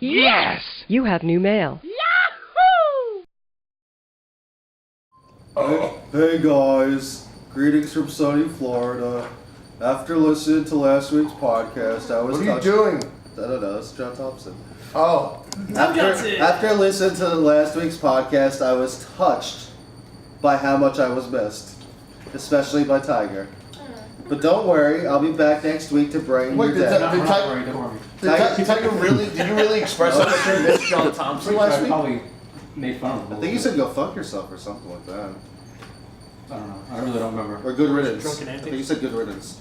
Yes! You have new mail. Yahoo! Hey guys, greetings from sunny Florida. After listening to last week's podcast, I was What are you doing? I don't know, it's John Thompson. Oh. After listening to last week's podcast, I was touched by how much I was missed, especially by Tiger. But don't worry, I'll be back next week to brighten your day. Tiger really? Did you really express how much you missed John Thompson last week? Probably made fun of him. I think you said go fuck yourself or something like that. I don't know. I really don't remember. Or good riddance. Drunken I antics? think you said good riddance.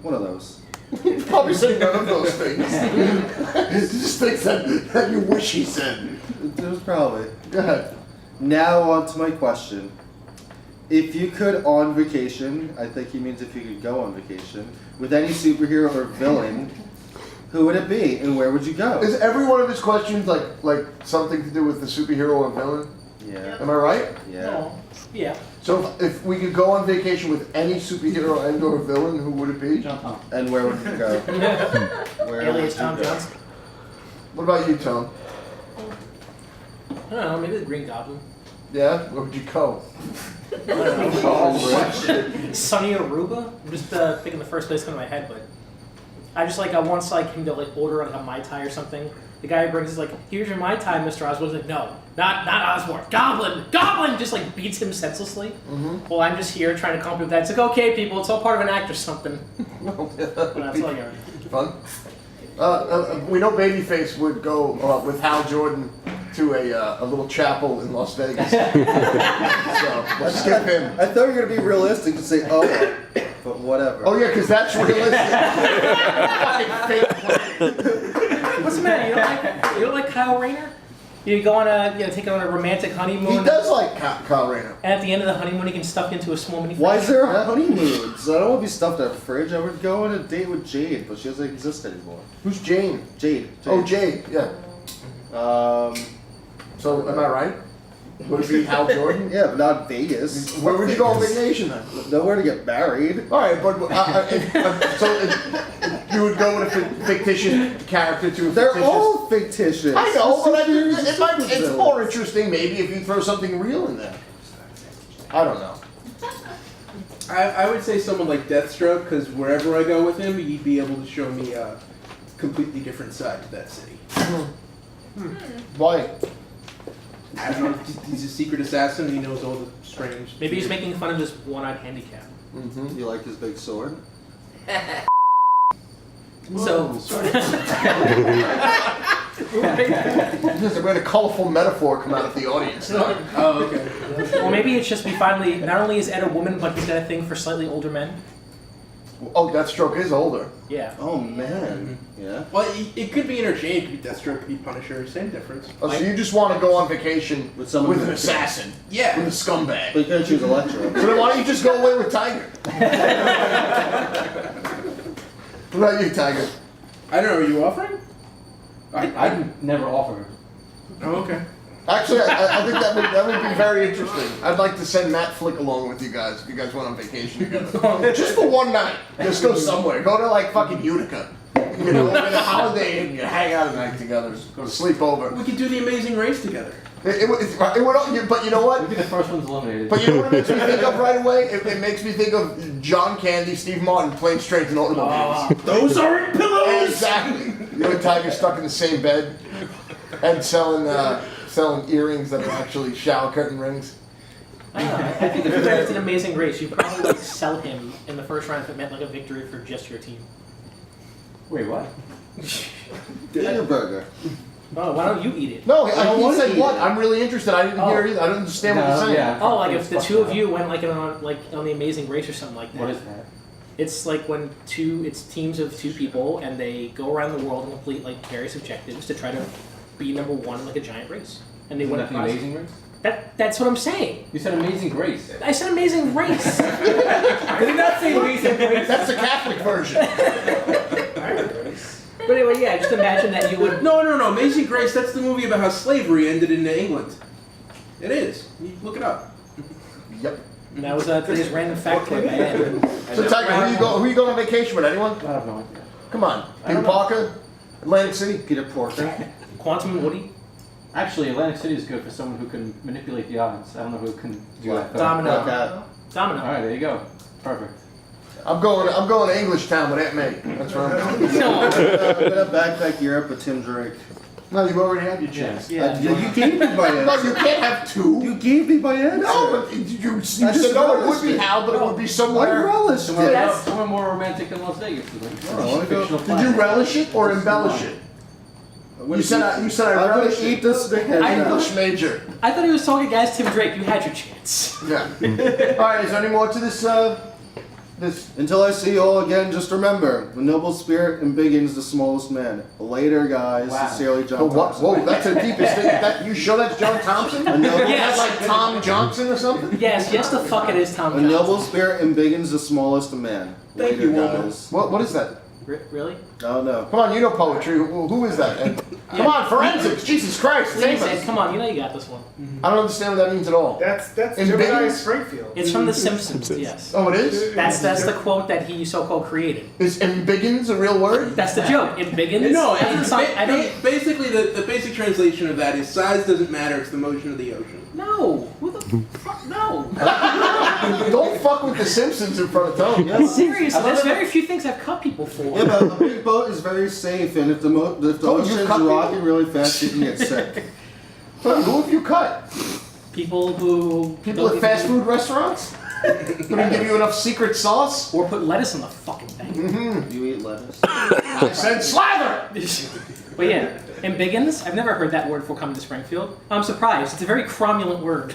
One of those. He probably said none of those things. Just things that you wish he said. It was probably. Go ahead. Now on to my question. If you could on vacation, I think he means if you could go on vacation, with any superhero or villain, who would it be and where would you go? Is every one of his questions like something to do with the superhero or villain? Yeah. Am I right? Yeah. No. Yeah. So if we could go on vacation with any superhero and or villain, who would it be? John Thompson. And where would you go? Where would Alias you Tom go? Johnson. What about you, Tom? I don't know, maybe the Green Goblin. Yeah? Where would you go? I don't know. Sunny Aruba? I'm just thinking the first place coming to my head, but I just I once him to order a Mai Tai or something. The guy who brings is like, here's your Mai Tai, Mr. Osborn. He's like, no, not Osborn. Goblin! Goblin! Just beats him senselessly. Mm-hmm. Well, I'm just here trying to come up with that. It's like, okay, people, it's all part of an act or something. Well, that's all I got. Fun. We know Babyface would go with Hal Jordan to a little chapel in Las Vegas. So let's skip him. I thought you were going to be realistic and say, oh, but whatever. Oh yeah, because that's realistic. Fucking fake. What's the matter? You don't like Kyle Rayner? You go on take on a romantic honeymoon. He does like Kyle Rayner. And at the end of the honeymoon, he can stuff into a small mini. Why is there a honeymoon? So I don't want to be stuffed in a fridge. I would go on a date with Jade, but she doesn't exist anymore. Who's Jane? Jade. Oh, Jade. Yeah. So am I right? Would it be Hal Jordan? Yeah, but not Vegas. Where would you go on vacation then? Nowhere to get married. All right, but so you would go with a fictitious character to a They're fictitious... all fictitious. I know, but Superheroes it's more interesting maybe if you throw something real in there. I don't know. I would say someone like Deathstroke, because wherever I go with him, he'd be able to show me a completely different side to that city. Why? I don't know, he's a secret assassin, and he knows all the strange... Maybe he's making fun of his one-eyed handicap. Mm-hmm. You like his big sword? So, We had a colorful metaphor come out of the audience. Oh, okay. well, maybe it's just we finally, not only is Ed a woman, but he's got a thing for slightly older men. Oh, Deathstroke is older. Yeah. Oh, man. Yeah. Well, it could be interchanged. It could be Deathstroke, could be Punisher, same difference. Oh, so you just want to go on vacation With someone with an who- assassin. Yeah. With a scumbag. But you gotta choose Electro. So then why don't you just go away with Tiger? What about you, Tiger? I don't know, are you offering? I'd never offer. Oh, okay. Actually, I think that would be very interesting. I'd like to send Matt Flick along with you guys if you guys went on vacation together. Just for one night. Just go somewhere. Go to fucking Utica. You know, in a holiday and you hang out a night together. Go to sleep over. We could do the Amazing Race together. It would, but you know what? We'd be the first ones eliminated. But you know what it makes me think of right away? It makes me think of John Candy, Steve Martin playing Trains and Automobiles. Those aren't pillows! Exactly. You and Tiger stuck in the same bed and selling earrings that are actually shower curtain rings. I don't know. I think if it's an amazing race, you'd probably sell him in the first round if it meant a victory for just your team. Wait, what? Get your burger. Oh, why don't you eat it? No, don't he wanna said eat what? it. I'm really interested. I didn't hear either. I don't understand what you're saying. Yeah. Oh, if the two of you went on the Amazing Race or something like that. What is that? It's when it's teams of two people and they go around the world and complete various objectives to try to be number one in a giant race. And they Isn't win a that the prize. Amazing Race? That's what I'm saying. You said Amazing Grace. I said Amazing Race. Did you not say Amazing Grace? That's the Catholic version. But anyway, yeah, just imagine that you would. No, Amazing Grace, that's the movie about how slavery ended in England. It is. You look it up. Yep. And that was today's random fact clip. So Tiger, who you going on vacation with? Anyone? I have no idea. Come on. Peter Parker? Atlantic City? Peter Porker. Quantum and Woody? Actually, Atlantic City is good for someone who can manipulate the odds. I don't know who can do that. though. Domino. Okay. Domino. All right, there you go. Perfect. I'm going to English Town with Aunt May. That's where I'm going. No. I'm gonna backpack Europe with Tim Drake. No, you already had your chance. Yeah. You gave me my No, answer. you can't have two. You gave me my answer. No, but you just said no, it would be relished it. Hal, but it would be I somewhere. relished Somewhere, it. Yes. somewhere more romantic than Las Vegas. I wanna go- Did you relish it or embellish it? You said I I'm gonna relished eat it. this dickhead now. English major. I thought he was talking guys Tim Drake. You had your chance. Yeah. All right. Is there any more to this? This. Until I see you all again, just remember, the noble spirit embiggens the smallest man. Later, guys. Wow. Sincerely, John Oh, what? Thompson. Whoa, that's the deepest thing. That, you sure that's John Thompson? A noble, Yes. Is that like Tom Johnson or something? Yes, the fuck it is, Tom a Johnson. noble spirit embiggens the smallest of man. Thank Later, you, woman. guys. What is that? Really? Oh no. Come on, you know poetry. Who is that? And, come on, forensics. Jesus Christ, save Please, Ed, us. come on, you know you got this one. I don't understand what that means at all. That's In Gemini Biggins? Springfield. It's from The Simpsons, yes. Oh, it is? That's the quote that he so-called created. Is embiggens a real word? That's the joke. It begins. No, I don't. basically the basic translation of that is size doesn't matter, it's the motion of the ocean. No. Who the fuck? No. Don't fuck with the Simpsons in front of Tony. Seriously, there's very few things I've cut people for. Yeah, but a big boat is very safe, and if the Oh, you ocean's cut rocking really fast, you can get sick. Tony, who have you cut? People who People at fast food restaurants? Who didn't give you enough secret sauce? or put lettuce on the fucking thing. You eat lettuce. I said slather! But yeah, ambigens. I've never heard that word before coming to Springfield. I'm surprised. It's a very cromulent word.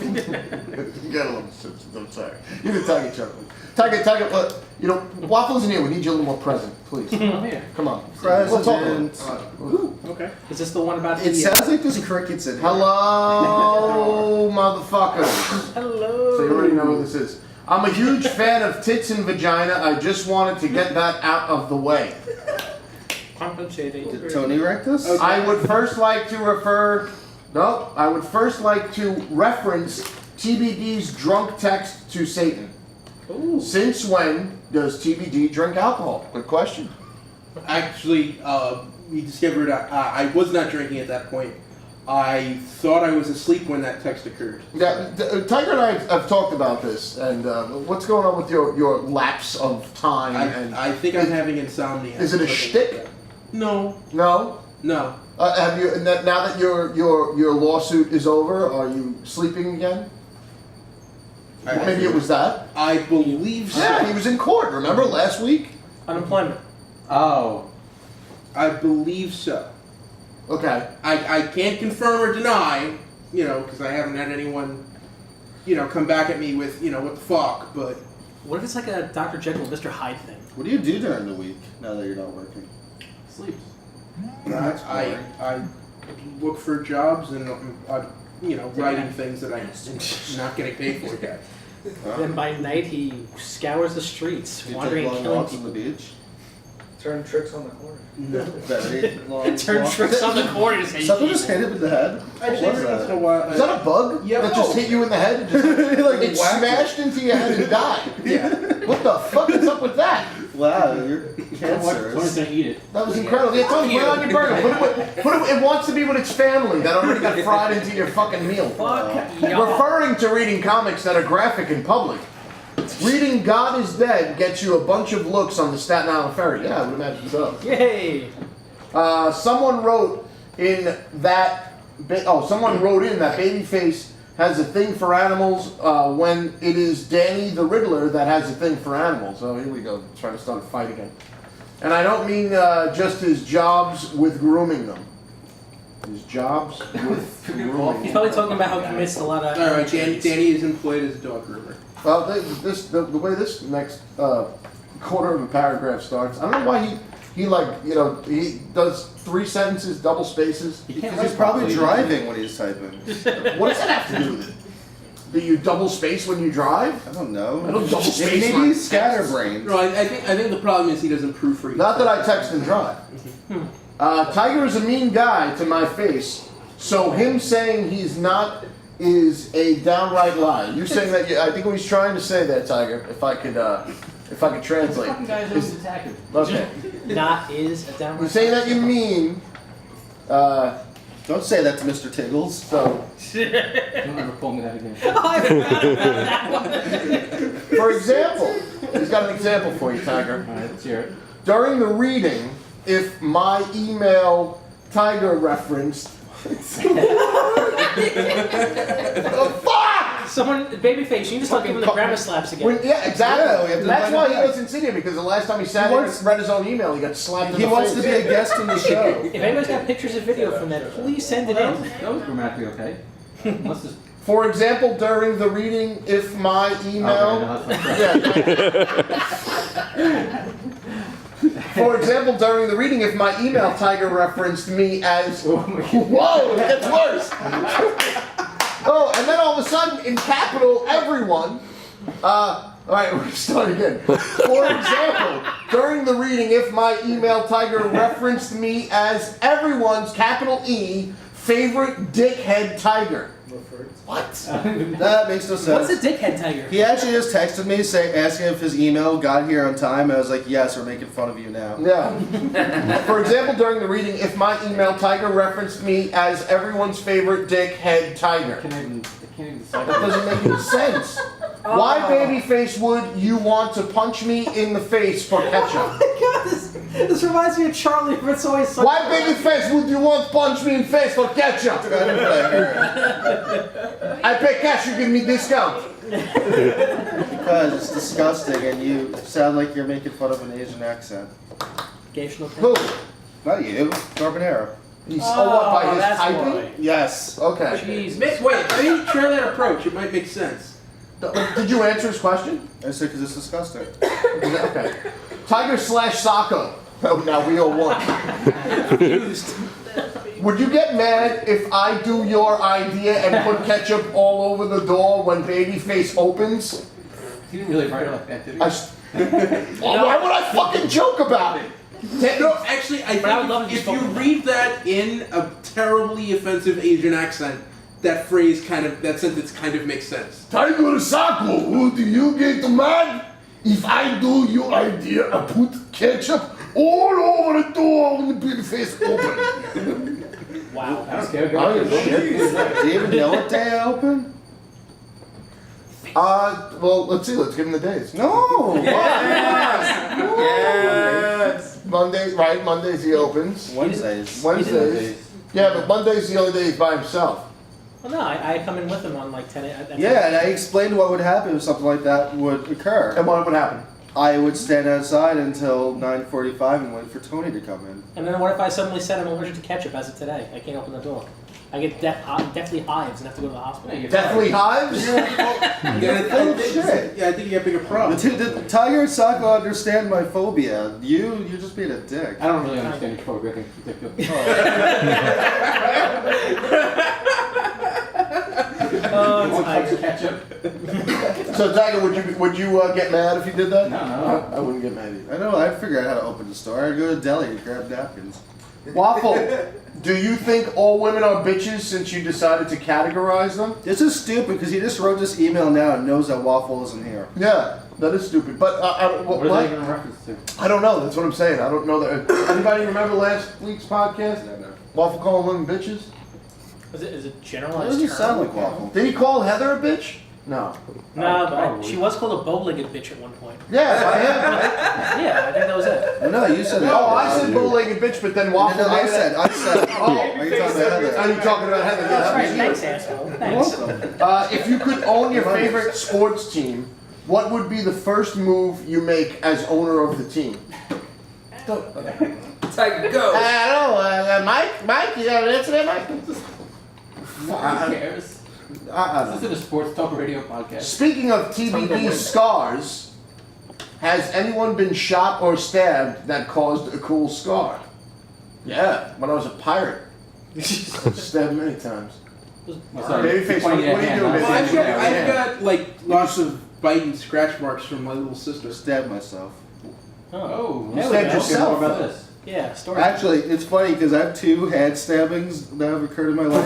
You gotta love the Simpsons, I'm sorry. You can tell each other. Tiger, you know, Waffles in here, we need you a little more present, please. I'm here. Come on. We'll talk about it. President. Okay. Is this the one about It the? sounds like there's crickets in here. Hello, motherfuckers. Hello. So you already know what this is. I'm a huge fan of tits and vagina. I just wanted to get that out of the way. Compensating. Did Tony write this? Okay. I would first like to reference TBD's drunk text to Satan. Ooh. Since when does TBD drink alcohol? Good question. Actually, we discovered I was not drinking at that point. I thought I was asleep when that text occurred. Yeah, Tiger and I have talked about this, and what's going on with your lapse of time? And I think I'm having insomnia. is it a shtick? No, No. no. Have you now that your lawsuit is over? Are you sleeping again? Maybe it was that. I believe so. Yeah, he was in court. Remember last week? Unemployment. Oh. I believe so. Okay. I can't confirm or deny, because I haven't had anyone, come back at me with, what the fuck, but What if it's like a Dr. Jekyll Mr. Hyde thing? What do you do during the week now that you're not working? Sleep. That's boring. I look for jobs and I'm, writing things that I'm not getting paid for yet. Then by night he scours the streets, Do you wandering take and long killing walks on people. the beach? Turn tricks on the corner. Very long Turn walks. tricks on the corners. and Someone just hit him in the head. Actually, What was every once in a that? while, Is that a bug Yeah. that just hit you in the head? It, just, Like it whacked smashed into your head and died. yeah. What the fuck is up with that? Wow, you're Someone's cancerous. gonna eat it. That was incredible. Yeah, Tony, put it on your burger. It wants to be with its family that already got fried into your fucking meal. Fuck y'all. Referring to reading comics that are graphic in public. Reading God is Dead gets you a bunch of looks on the Staten Island Ferry. Yeah, I would imagine so. Yay! Someone wrote in that Babyface has a thing for animals when it is Danny the Riddler that has a thing for animals. Oh, here we go, trying to start a fight again. And I don't mean just his jobs with grooming them. His jobs with grooming He's them. probably talking about how he commits a lot of. All right, Danny is employed as a dog groomer. Well, the way this next quarter of a paragraph starts, I don't know why he does 3 sentences, double spaces. He can't He's write probably properly. driving when he's typing. What does that have to do with it? Do you double space when you drive? I don't know. I don't double space Maybe my he's scatterbrained. No, I think the problem is he doesn't proofread. Not that I text and drive. Tiger is a mean guy to my face, so him saying he's not is a downright lie. You saying that? I think what he's trying to say there, Tiger. If I could translate. Fucking guy's always attacking. Okay. Not is a downward. He's saying that you mean Don't say that to Mr. Tiggles. So, Don't ever call me that again. I forgot about that one. for example, he's got an example for you, Tiger. Alright, let's hear it. During the reading, if my email Tiger referenced. Oh, fuck! Someone, babyface, you need to start giving the grandma slaps again. Yeah, exactly. Yeah, we have to That's find why out. he wasn't sitting here, because the last time he sat here and read his own email, he got slapped in He the wants face. to be a guest on the show. If anybody's got pictures of video from that, please send it in. That was grammatically okay. Let's just. For example, during the reading, if my email... For example, during the reading, if my email Tiger referenced me as... Whoa, it gets worse! Oh, and then all of a sudden, in capital, everyone... Alright, we're starting again. For example, during the reading, if my email Tiger referenced me as everyone's, capital E, favorite dickhead Tiger. What? That makes no sense. What's a dickhead tiger? He actually just texted me asking if his email got here on time. I was like, yes, we're making fun of you now. Yeah. For example, during the reading, if my email Tiger referenced me as everyone's favorite dickhead Tiger. I can't even decide. That doesn't make any sense. Why, babyface, would you want to punch me in the face for ketchup? Oh my god, this reminds me of Charlie from It's Always Sunny. Why, babyface, would you want to punch me in the face for ketchup? I pay cash, you give me discount. Because it's disgusting and you sound like you're making fun of an Asian accent. Who? Not you, Carbonara. He's, what, by his that's typing? why. Yes. Okay. Jeez. Wait, I mean, try that approach. It might make sense. Did you answer his question? I said because it's disgusting. Okay. Tiger / Socko. Oh, now we all one. Confused. Would you get mad if I do your idea and put ketchup all over the door when babyface opens? He didn't really write it like that, did he? Why would I fucking joke about it? No, actually, I But I would love think to if just you focus. read that in a terribly offensive Asian accent, that sentence kind of makes sense. Tiger Socko, do you get mad if I do your idea and put ketchup all over the door when the babyface opens? Wow. I'm scared. Oh, shit. Do you even know what day I open? Well, let's see. Let's give him the days. No! Yes. Monday, right? Mondays he opens. Wednesdays. Wednesdays. Yeah, but Monday's the only day he's by himself. Well, no, I come in with him on like 10. Yeah, and I explained what would happen if something like that would occur. And what would happen? I would stand outside until 9:45 and wait for Tony to come in. And then what if I suddenly said I'm allergic to ketchup as of today? I can't open the door. I get deathly hives and have to go to the hospital. Yeah, Deathly hives? Shit. Yeah, I think you got a bigger problem. The Tiger and Socko understand my phobia. You're just being a dick. I don't really understand your phobia. I think it's ridiculous. Oh, One cup Tiger. of ketchup. So Tiger, would you get mad if you did that? No. I wouldn't get mad either. I know, I'd figure out how to open the store. I'd go to deli and grab napkins. Waffle, do you think all women are bitches since you decided to categorize them? This is stupid because he just wrote this email now and knows that Waffle isn't here. Yeah, that is stupid. But What are they even reference to? I don't know. That's what I'm saying. I don't know that. Anybody remember last week's podcast? No. Waffle calling women bitches? Is it That generalized doesn't term? sound like Waffle. Did he call Heather a bitch? No. No, but Probably. she was called a bow-legged bitch at one point. Yeah, by him. Yeah, I think that was it. Well, no, you said No, I said bow-legged bitch, but then Waffle. No, I said. Oh, are you talking about Heather? Are you talking about Heather? That's Yeah, right, that thanks, was you. asshole. You're Thanks. welcome. If you could own your favorite sports team, what would be the first move you make as owner of the team? Tiger, go. Mike, you got an answer there, Mike? Who cares? This isn't a sports talk radio podcast. Speaking of TBD scars, has anyone been shot or stabbed that caused a cool scar? Yeah, when I was a pirate. Stabbed many times. Babyface, what are you doing, Well, baby? I've got like lots of bite and scratch marks from my little sister. Stabbed myself. Oh, There we let's go. yourself. More about this. Yeah, story. Actually, it's funny because I have 2 hand stabbings that have occurred in my life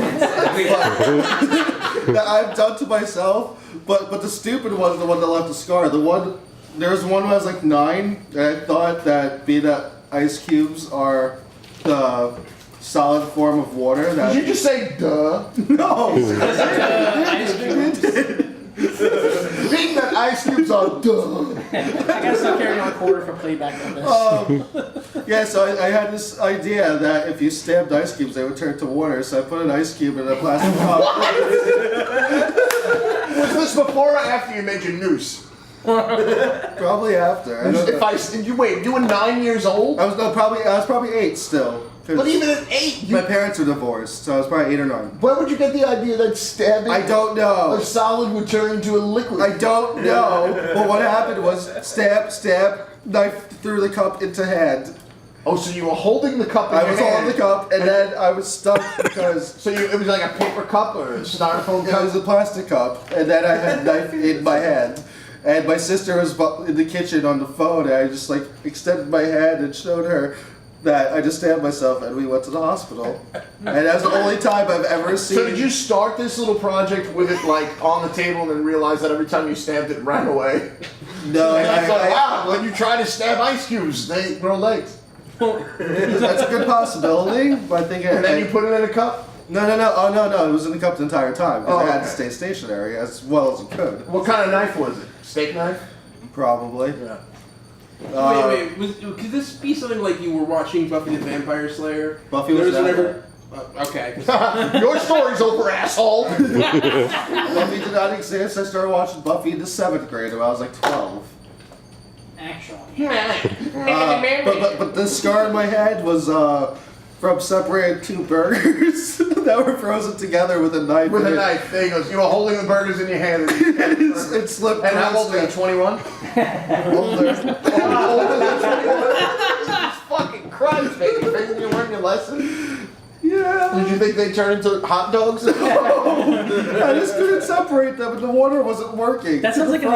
that I've done to myself. But the stupid one's the one that left a scar. There's one when I was like 9, and I thought that being that ice cubes are the solid form of water Did that. you just say duh? No. Ice cream. Being that ice cubes are duh. I gotta stop carrying on a quarter for playback on this. Yeah, so I had this idea that if you stabbed ice cubes, they would turn to water. So I put an ice cube in a plastic cup. Was this before or after you made your noose? Probably after. I don't know. You were 9 years old? I was probably 8 still. 'Cause But even at 8, my parents were divorced, so I was probably 8 or 9. where would you get the idea that stabbing I don't know. a solid would turn into a liquid? I don't know. But what happened was stab, knife through the cup into hand. Oh, so you were holding the cup in I your was hand. holding the cup, and then I was stuck because So it was like a paper cup or a styrofoam it cup? was a plastic cup, and then I had a knife in my hand. And my sister was in the kitchen on the phone, and I just like extended my hand and showed her that I just stabbed myself, and we went to the hospital. And that's the only time I've ever seen. So did you start this little project with it like on the table and then realize that every time you stabbed it ran away? No, And I thought, wow, when you try to stab ice cubes, they grow legs. that's a good possibility, but I think And then you put it in a cup? No. Oh, no. It was in the cup the entire time because Oh, I had to okay. stay stationary as well as it could. What kind of knife was it? Steak knife? Probably. Yeah. Wait, could this be something like you were watching Buffy the Vampire Slayer? Buffy was There's not whenever. Okay. Your story's over, asshole! Buffy did not exist. I started watching Buffy in the 7th grade when I was like 12. Actually. But the scar on my head was from separating 2 burgers that were frozen together with a knife. With a in it. knife. There you go. You were holding the burgers in your hand. It slipped. And how through old were you? his 21? older. Older than 21? Jesus fucking Christ, baby. Thinking you learned your lesson? Yeah. Did you think they'd turn into hot dogs? I just couldn't separate them, and the water wasn't working. That sounds like them.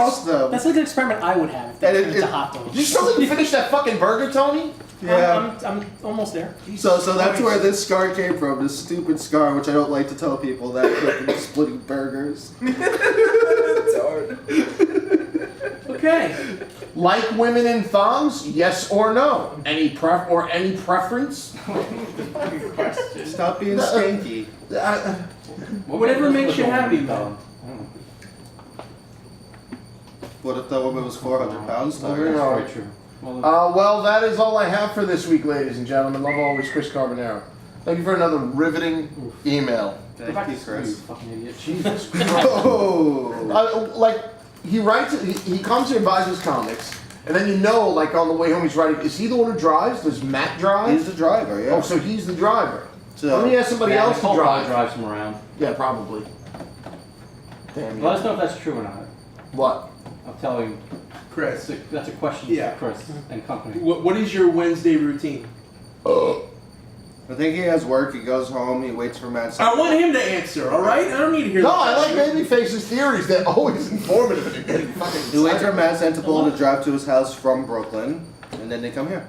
that's like an experiment I would have if And they it- turned into it- hot dogs. You still didn't finish that fucking burger, Tony? Yeah. I'm almost there. So that's where this scar came from, this stupid scar, which I don't like to tell people that from splitting burgers. It's hard. Okay. Like women in thongs? Yes or no? Any preference? Stop being skanky. Whatever makes you happy, though. What if the woman was 400 pounds? Well, Tiger? no. Very true. Well, Well, that is all I have for this week, ladies and gentlemen. Love always, Chris Carbonaro. Thank you for another riveting email. Thank you, you Chris. fucking idiot. Jesus. Oh! Like, he writes, he comes here and buys his comics, and then you know, like on the way home, he's writing, is he the one who drives? Does Matt drive? He's the driver, yeah. Oh, so he's the driver. So- Let me ask somebody Yeah, else to Nicole probably drive. drives him around. Yeah, probably. Damn Let you. us know if that's true or not. What? I'm telling. Chris, That's a question Yeah. for Chris and company. what is your Wednesday routine? I think he has work, he goes home, he waits for Matt. I want him to answer, alright? I don't need to hear No, that. I like Babyface's theories. They're always informative. And getting fucking He waits for Matt to pull him to drive to his house from Brooklyn, and then they come here.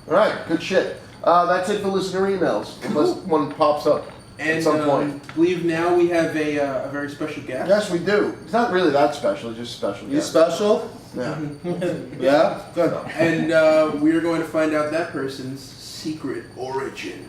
Alright, good shit. That's it for listener emails, unless one pops up And at some point. I believe now we have a very special guest. Yes, we do. It's not really that special, it's just special. You special? Yeah. Yeah? Good. And we are going to find out that person's secret origin.